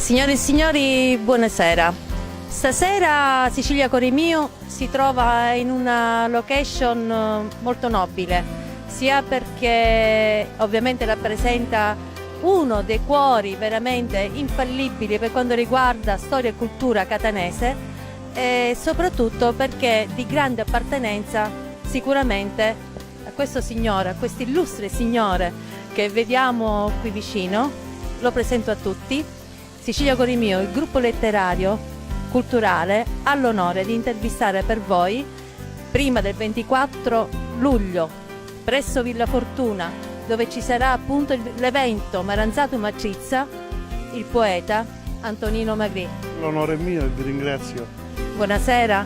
Signore e signori, buonasera. Stasera Sicilia Cuore Mio si trova in una location molto nobile, sia perché ovviamente rappresenta uno dei cuori veramente infallibili per quanto riguarda storia e cultura catanese, e soprattutto perché di grande appartenenza sicuramente a questo signore, a questo illustre signore che vediamo qui vicino. Lo presento a tutti. Sicilia Cuore Mio, il gruppo letterario culturale, ha l'onore di intervistare per voi, prima del 24 luglio, presso Villa Fortuna, dove ci sarà appunto l'evento Maranzatum a Cizza, il poeta Antonino Magri. L'onore è mio e vi ringrazio. Buonasera.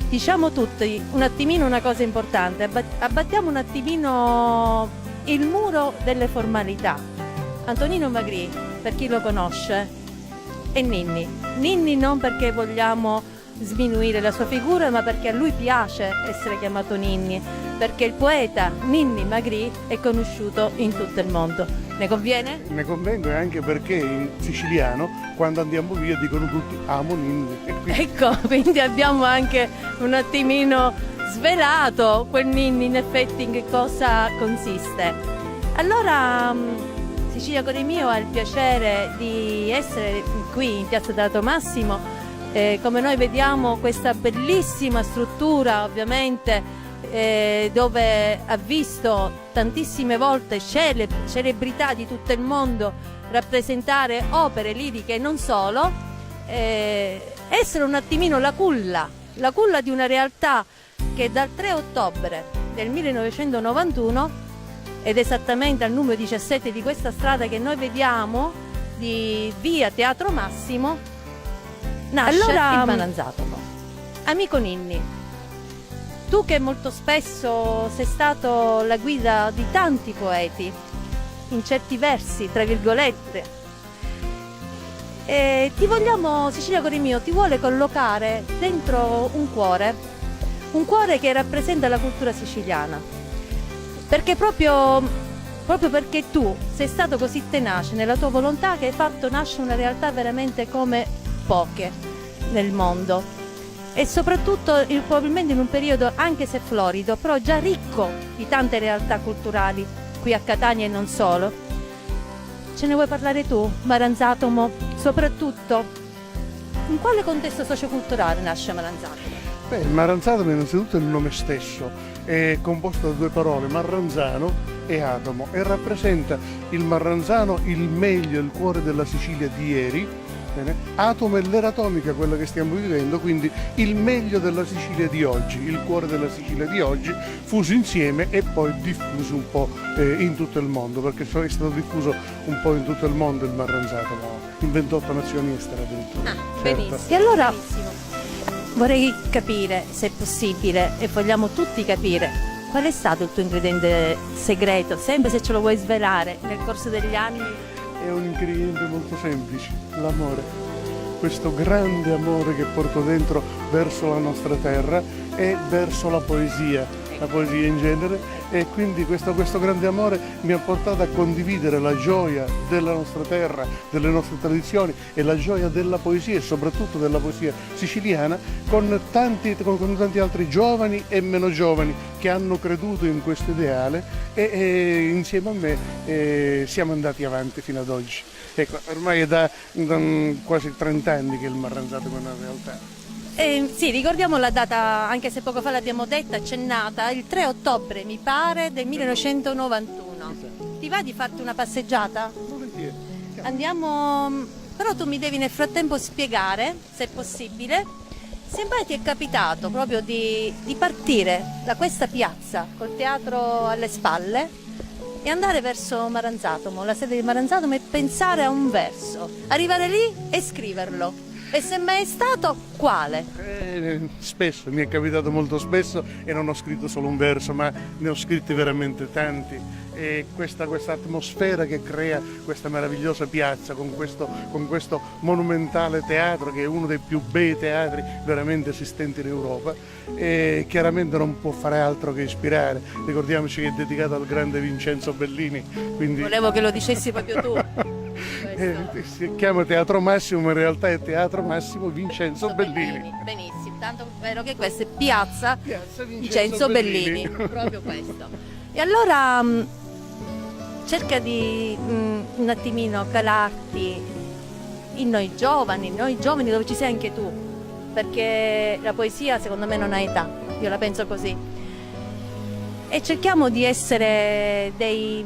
Diciamo tutti un attimino una cosa importante, abbattiamo un attimino il muro delle formalità. Antonino Magri, per chi lo conosce, è Ninni. Ninni non perché vogliamo sminuire la sua figura, ma perché a lui piace essere chiamato Ninni, perché il poeta Ninni Magri è conosciuto in tutto il mondo. Ne conviene? Ne convengo, e anche perché in siciliano, quando andiamo via, dicono tutti amo Ninni. Ecco, quindi abbiamo anche un attimino svelato quel Ninni in effetti in che cosa consiste. Allora, Sicilia Cuore Mio ha il piacere di essere qui in Piazza Teatro Massimo. Come noi vediamo questa bellissima struttura, ovviamente, dove ha visto tantissime volte celebrità di tutto il mondo rappresentare opere liriche e non solo, essere un attimino la culla di una realtà che dal 3 ottobre del 1991, ed esattamente al numero 17 di questa strada che noi vediamo, di via Teatro Massimo, nasce il Maranzatomo. Amico Ninni, tu che molto spesso sei stato la guida di tanti poeti, in certi versi, tra virgolette, ti vogliamo, Sicilia Cuore Mio, ti vuole collocare dentro un cuore che rappresenta la cultura siciliana. Perché proprio perché tu sei stato così tenace nella tua volontà che hai fatto nascere una realtà veramente come poche nel mondo, e soprattutto probabilmente in un periodo, anche se florido, però già ricco di tante realtà culturali qui a Catania e non solo. Ce ne vuoi parlare tu, Maranzatomo? Soprattutto in quale contesto socioculturale nasce Maranzatomo? Il Maranzatomo innanzitutto è il nome stesso, è composto da due parole, marranzano e atomo, e rappresenta il marranzano, il meglio, il cuore della Sicilia di ieri. Bene? Atomo è l'era atomica, quella che stiamo vivendo, quindi il meglio della Sicilia di oggi, il cuore della Sicilia di oggi, fuso insieme e poi diffuso un po' in tutto il mondo, perché è stato diffuso un po' in tutto il mondo il marranzatomo, in 28 nazioni estere addirittura. Certo. Benissimo. E allora vorrei capire, se è possibile, e vogliamo tutti capire, qual è stato il tuo ingrediente segreto, sempre se ce lo vuoi svelare, nel corso degli anni? È un ingrediente molto semplice, l'amore. Questo grande amore che porto dentro verso la nostra terra e verso la poesia in genere, e quindi questo grande amore mi ha portato a condividere la gioia della nostra terra, delle nostre tradizioni, e la gioia della poesia, e soprattutto della poesia siciliana, con tanti altri giovani e meno giovani che hanno creduto in questo ideale, e insieme a me siamo andati avanti fino ad oggi. Ecco, ormai è da quasi 30 anni che il Maranzatomo è una realtà. Sì, ricordiamo la data, anche se poco fa l'abbiamo detta, accennata, il 3 ottobre mi pare del 1991. Esatto. Ti va di farti una passeggiata? Volentieri. Andiamo, però tu mi devi nel frattempo spiegare, se è possibile, se mai ti è capitato proprio di partire da questa piazza col teatro alle spalle e andare verso Maranzatomo, la sede di Maranzatomo, e pensare a un verso, arrivare lì e scriverlo. E se mai è stato, quale? Spesso, mi è capitato molto spesso, e non ho scritto solo un verso, ma ne ho scritti veramente tanti. E questa atmosfera che crea questa meravigliosa piazza con questo monumentale teatro, che è uno dei più bei teatri veramente esistenti in Europa, e chiaramente non può fare altro che ispirare. Ricordiamoci che è dedicato al grande Vincenzo Bellini. Quindi... Volevo che lo dicessi proprio tu. Si chiama Teatro Massimo, ma in realtà è Teatro Massimo Vincenzo Bellini. Benissimo, tanto vero che questa è Piazza Vincenzo Bellini, proprio questo. E allora cerca di un attimino calarti in noi giovani dove ci sei anche tu, perché la poesia secondo me non ha età, io la penso così. E cerchiamo di essere dei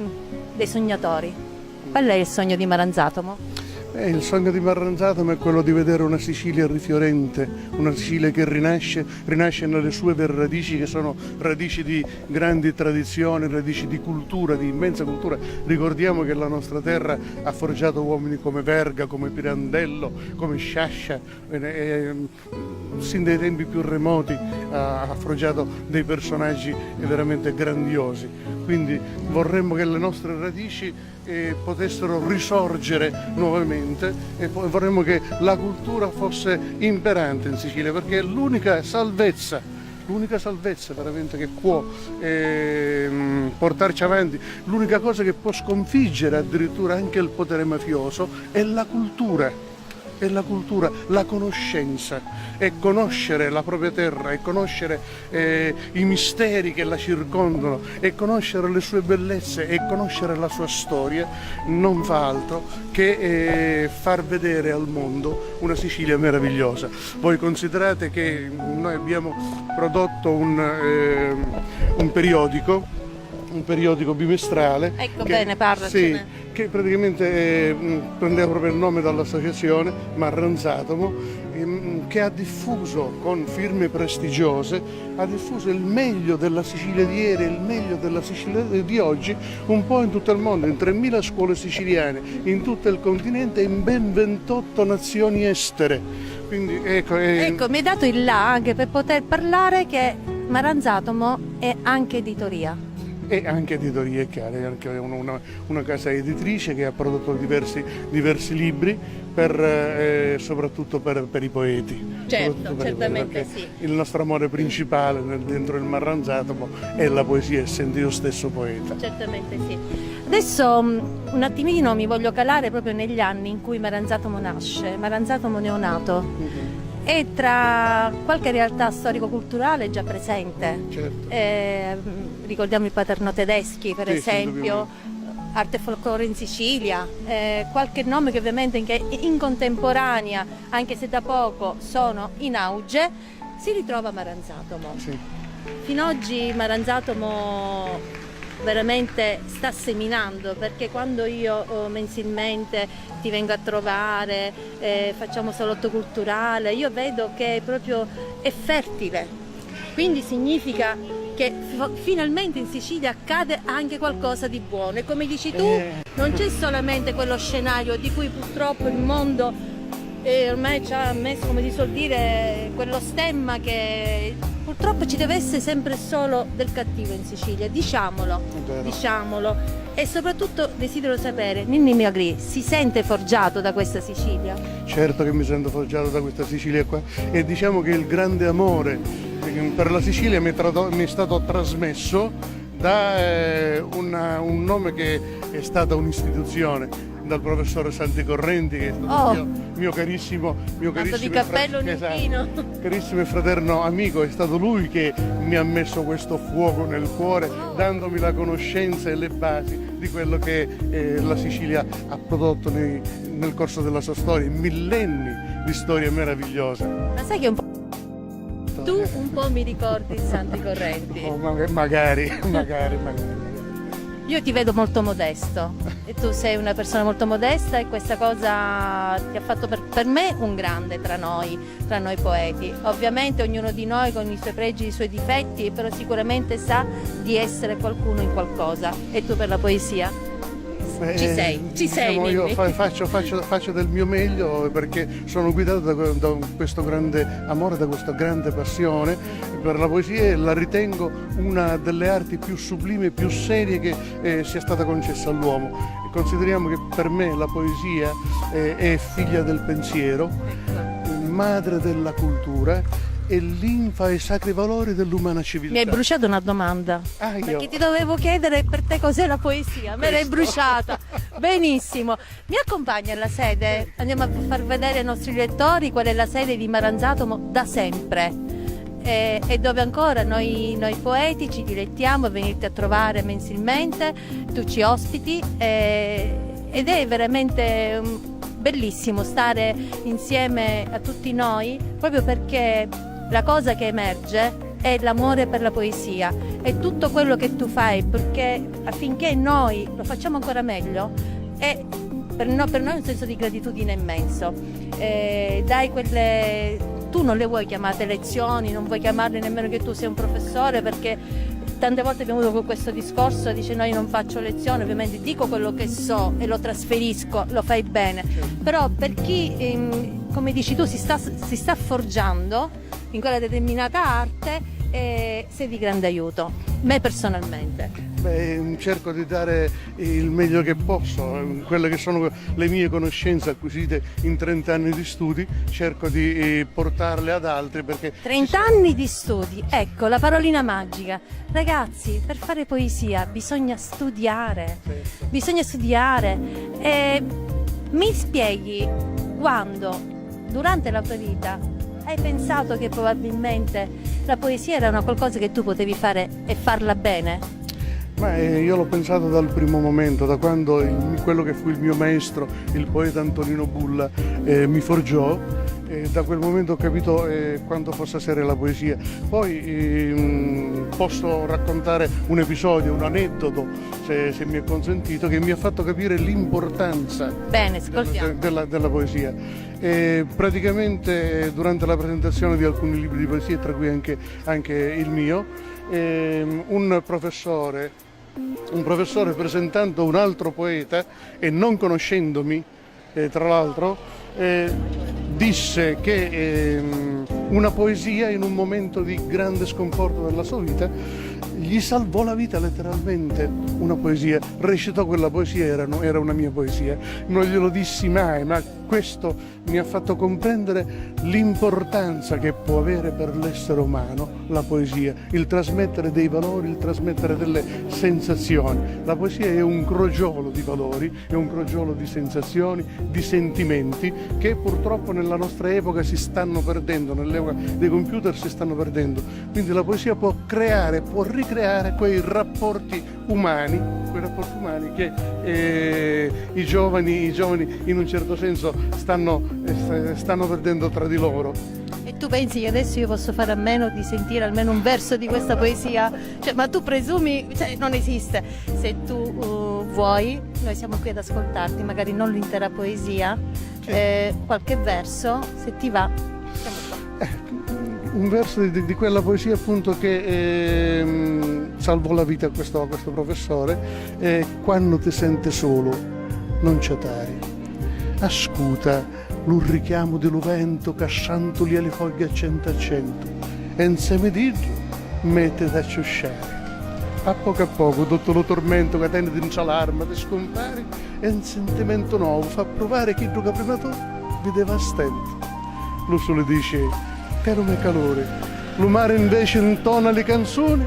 sognatori. Qual è il sogno di Maranzatomo? Il sogno di Maranzatomo è quello di vedere una Sicilia rifiorente, una Sicilia che rinasce nelle sue vere radici, che sono radici di grandi tradizioni, radici di cultura, di immensa cultura. Ricordiamo che la nostra terra ha forgiato uomini come Verga, come Pirandello, come Sciascia, sin dai tempi più remoti ha forgiato dei personaggi veramente grandiosi. Quindi vorremmo che le nostre radici potessero risorgere nuovamente e vorremmo che la cultura fosse imperante in Sicilia, perché è l'unica salvezza veramente che può portarci avanti, l'unica cosa che può sconfiggere addirittura anche il potere mafioso è la cultura. La conoscenza, è conoscere la propria terra, è conoscere i misteri che la circondano, è conoscere le sue bellezze, è conoscere la sua storia, non fa altro che far vedere al mondo una Sicilia meravigliosa. Voi considerate che noi abbiamo prodotto un periodico bimestrale. Ecco, bene, parlacene. Sì, che praticamente prendeva proprio il nome dall'associazione Maranzatomo, che ha diffuso con firme prestigiose, ha diffuso il meglio della Sicilia di ieri e il meglio della Sicilia di oggi un po' in tutto il mondo, in 3.000 scuole siciliane, in tutto il continente e in ben 28 nazioni estere. Quindi, ecco, mi hai dato il là anche per poter parlare che Maranzatomo è anche editoria. E anche editoria, è chiaro, è anche una casa editrice che ha prodotto diversi libri soprattutto per i poeti. Certo, certamente sì. sì. Il nostro amore principale dentro il Maranzatomo è la poesia, essendo io stesso poeta. Certamente sì. Adesso un attimino mi voglio calare proprio negli anni in cui Maranzatomo nasce, Maranzatomo neonato. E tra qualche realtà storico-culturale già presente. Certo. Ricordiamo i Paterno-Tedeschi, per esempio, Arte e Folklore in Sicilia, qualche nome che ovviamente in contemporanea, anche se da poco sono in auge, si ritrova a Maranzatomo. Sì. Fino ad oggi Maranzatomo veramente sta seminando, perché quando io mensilmente ti vengo a trovare, facciamo salotto culturale, io vedo che proprio è fertile, quindi significa che finalmente in Sicilia accade anche qualcosa di buono e come dici tu non c'è solamente quello scenario di cui purtroppo il mondo ormai ci ha messo, come si suol dire, quello stemma che purtroppo ci deve essere sempre solo del cattivo in Sicilia, diciamolo. E soprattutto desidero sapere, Ninni Magri si sente forgiato da questa Sicilia? Certo che mi sento forgiato da questa Sicilia qua e diciamo che il grande amore per la Sicilia mi è stato trasmesso da un nome che è stata un'istituzione, dal professore Santi Correnti, che è stato mio carissimo di cappello carissimo e fraterno amico. È stato lui che mi ha messo questo fuoco nel cuore, dandomi la conoscenza e le basi di quello che la Sicilia ha prodotto nel corso della sua storia, millenni di storia meravigliosa. Ma sai che tu un po' mi ricordi Santi Correnti? Oh, magari. Io ti vedo molto modesto e tu sei una persona molto modesta e questa cosa ti ha fatto per me un grande tra noi poeti. Ovviamente ognuno di noi con i suoi pregi e i suoi difetti, però sicuramente sa di essere qualcuno in qualcosa. E tu per la poesia? Ci sei, diciamo, io faccio del mio meglio perché sono guidato da questo grande amore, da questa grande passione per la poesia e la ritengo una delle arti più sublime e più serie che sia stata concessa all'uomo. Consideriamo che per me la poesia è figlia del pensiero, madre della cultura e linfa ai sacri valori dell'umana civiltà. Mi hai bruciato una domanda, Ah, io? perché ti dovevo chiedere per te cos'è la poesia, me l'hai bruciata. Benissimo, mi accompagni alla sede, andiamo a far vedere ai nostri lettori qual è la sede di Maranzatomo da sempre e dove ancora noi poeti ci dilettiamo a venirti a trovare mensilmente, tu ci ospiti ed è veramente bellissimo stare insieme a tutti noi, proprio perché la cosa che emerge è l'amore per la poesia e tutto quello che tu fai, perché affinché noi lo facciamo ancora meglio è per noi un senso di gratitudine immenso. Dai quelle, tu non le vuoi chiamate lezioni, non vuoi chiamarle nemmeno che tu sei un professore, perché tante volte abbiamo avuto questo discorso, dice no, io non faccio lezioni, ovviamente dico quello che so e lo trasferisco, lo fai bene, però per chi, come dici tu, si sta forgiando in quella determinata arte, sei di grande aiuto, me personalmente. Beh, cerco di dare il meglio che posso, quelle che sono le mie conoscenze acquisite in 30 anni di studi, cerco di portarle ad altri perché... 30 anni di studi, ecco la parolina magica. Ragazzi, per fare poesia bisogna studiare, mi spieghi quando, durante la tua vita, hai pensato che probabilmente la poesia era una qualcosa che tu potevi fare e farla bene? Ma io l'ho pensato dal primo momento, da quando quello che fu il mio maestro, il poeta Antonino Bulla, mi forgiò. Da quel momento ho capito quanto fosse seria la poesia. Poi posso raccontare un episodio, un aneddoto, se mi è consentito, che mi ha fatto capire l'importanza della poesia. Praticamente durante la presentazione di alcuni libri di poesia, tra cui anche il mio, un professore presentando un altro poeta e non conoscendomi, tra l'altro, disse che una poesia in un momento di grande sconforto della sua vita gli salvò la vita letteralmente. Una poesia, recitò quella poesia, era una mia poesia, non glielo dissi mai, ma questo mi ha fatto comprendere l'importanza che può avere per l'essere umano la poesia, il trasmettere dei valori, il trasmettere delle sensazioni. La poesia è un crogiolo di valori, è un crogiolo di sensazioni, di sentimenti che purtroppo nella nostra epoca si stanno perdendo, nell'epoca dei computer si stanno perdendo. Quindi la poesia può creare, può ricreare quei rapporti umani che i giovani in un certo senso stanno perdendo tra di loro. E tu pensi che adesso io posso fare a meno di sentire almeno un verso di questa poesia? Cioè, ma tu presumi, non esiste. Se tu vuoi, noi siamo qui ad ascoltarti, magari non l'intera poesia, qualche verso, se ti va. Siamo qua. Un verso di quella poesia appunto che salvò la vita a questo professore. Quando ti senti solo non c'atari, ascuta l'un richiamo di vento che scantoli alle foglie a cento e insieme di mettete a ciusciare. A poco, tutto lo tormento che tende in l'arma ti scompari e un sentimento nuovo fa provare chi gioca prima tu vedeva stento. Lo sole dice carume calore, lo mare invece intona le canzoni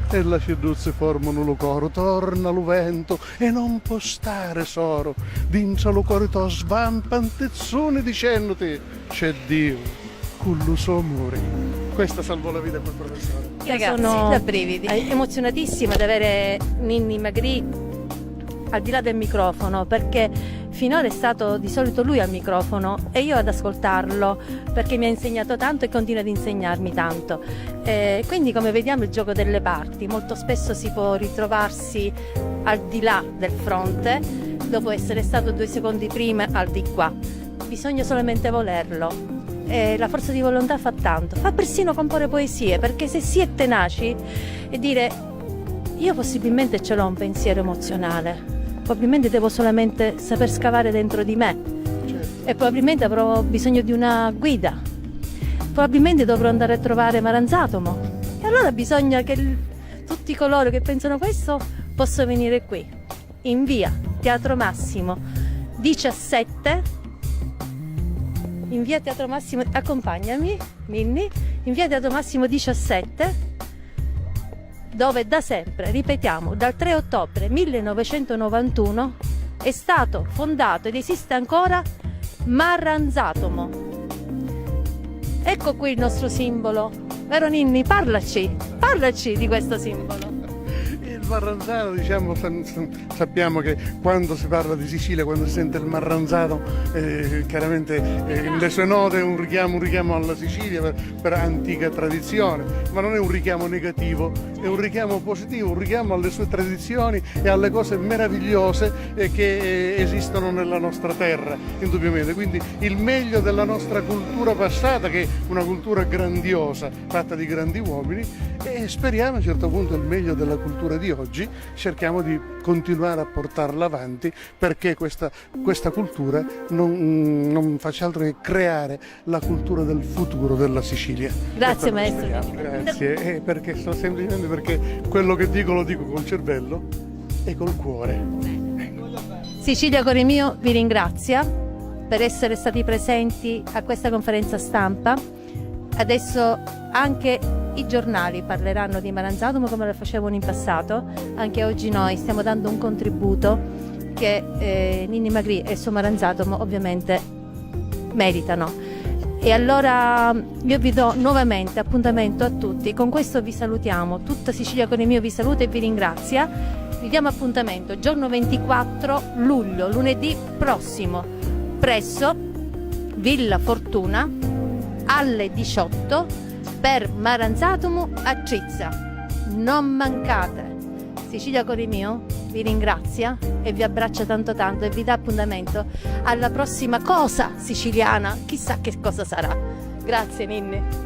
e la ceduzze formano lo coro, torna lo vento e non può stare soro, dinza lo coro to svampa un tezzone dicendoti c'è Dio con lo suo amore. Questa salvò la vita a quel professore. Ragazzi, sono da brividi, emozionatissima di avere Ninni Magri al di là del microfono, perché finora è stato di solito lui al microfono e io ad ascoltarlo, perché mi ha insegnato tanto e continua ad insegnarmi tanto. Quindi, come vediamo, il gioco delle parti, molto spesso si può ritrovarsi al di là del fronte dopo essere stato 2 secondi prima al di qua. Bisogna solamente volerlo. La forza di volontà fa tanto, fa persino comporre poesie, perché se si è tenaci e dire io possibilmente ce l'ho un pensiero emozionale, probabilmente devo solamente saper scavare dentro di me, e probabilmente avrò bisogno di una guida, probabilmente dovrò andare a trovare Maranzatomo, e allora bisogna che tutti coloro che pensano questo possano venire qui in via Teatro Massimo 17 in via Teatro Massimo, accompagnami Ninni, in via Teatro Massimo 17, dove da sempre, ripetiamo, dal 3 ottobre 1991 è stato fondato ed esiste ancora Marranzatomo. Ecco qui il nostro simbolo. Vero Ninni? Parlaci di questo simbolo. Il marranzano, diciamo, sappiamo che quando si parla di Sicilia, quando si sente il marranzano, chiaramente le sue note è un richiamo alla Sicilia per antica tradizione, ma non è un richiamo negativo, è un richiamo positivo, un richiamo alle sue tradizioni e alle cose meravigliose che esistono nella nostra terra, indubbiamente. Quindi il meglio della nostra cultura passata, che è una cultura grandiosa, fatta di grandi uomini, e speriamo a un certo punto il meglio della cultura di oggi, cerchiamo di continuare a portarla avanti perché questa cultura non faccia altro che creare la cultura del futuro della Sicilia. Grazie maestro. Grazie, semplicemente perché quello che dico lo dico col cervello e col cuore. Sicilia Cuore Mio vi ringrazia per essere stati presenti a questa conferenza stampa. Adesso anche i giornali parleranno di Marranzatomo come lo facevano in passato. Anche oggi noi stiamo dando un contributo che Ninni Magri e il suo Marranzatomo ovviamente meritano. E allora io vi do nuovamente appuntamento a tutti. Con questo vi salutiamo. Tutta Sicilia Cuore Mio vi saluta e vi ringrazia. Vi diamo appuntamento giorno 24 luglio, lunedì prossimo, presso Villa Fortuna alle 18 per Marranzatomo a Cizza. Non mancate. Sicilia Cuore Mio vi ringrazia e vi abbraccia tanto tanto e vi dà appuntamento alla prossima cosa siciliana, chissà che cosa sarà. Grazie Ninni.